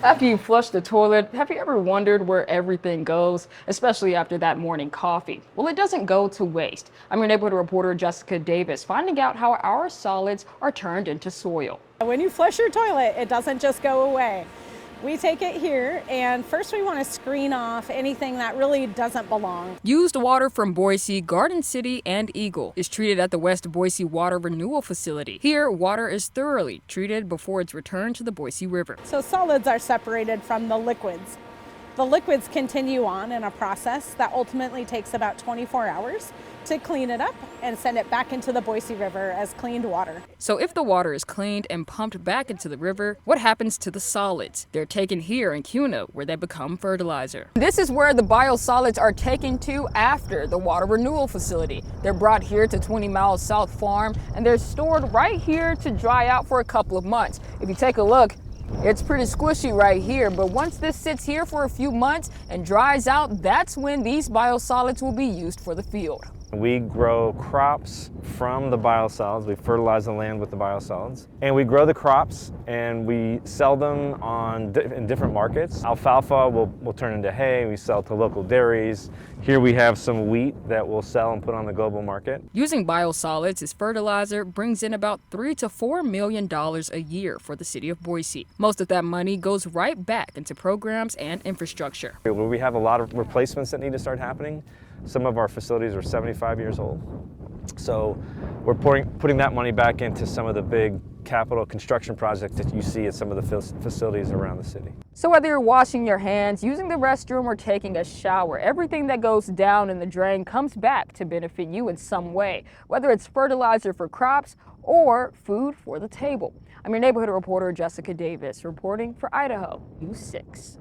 After you flush the toilet, have you ever wondered where everything goes, especially after that morning coffee? Well, it doesn't go to waste. I'm your neighborhood reporter, Jessica Davis, finding out how our solids are turned into soil. When you flush your toilet, it doesn't just go away. We take it here, and first we want to screen off anything that really doesn't belong. Used water from Boise, Garden City, and Eagle is treated at the West Boise Water Renewal Facility. Here, water is thoroughly treated before it's returned to the Boise River. So solids are separated from the liquids. The liquids continue on in a process that ultimately takes about 24 hours to clean it up and send it back into the Boise River as cleaned water. So if the water is cleaned and pumped back into the river, what happens to the solids? They're taken here in Kuna, where they become fertilizer. This is where the biosolids are taken to after the water renewal facility. They're brought here to 20 Miles South Farm, and they're stored right here to dry out for a couple of months. If you take a look, it's pretty squishy right here, but once this sits here for a few months and dries out, that's when these biosolids will be used for the field. We grow crops from the biosolids. We fertilize the land with the biosolids. And we grow the crops and we sell them in different markets. Alfalfa will turn into hay. We sell to local dairies. Here we have some wheat that we'll sell and put on the global market. Using biosolids as fertilizer brings in about $3 to $4 million a year for the city of Boise. Most of that money goes right back into programs and infrastructure. Where we have a lot of replacements that need to start happening. Some of our facilities are 75 years old. So we're putting that money back into some of the big capital construction projects that you see at some of the facilities around the city. So whether you're washing your hands, using the restroom, or taking a shower, everything that goes down in the drain comes back to benefit you in some way, whether it's fertilizer for crops or food for the table. I'm your neighborhood reporter, Jessica Davis, reporting for Idaho News 6.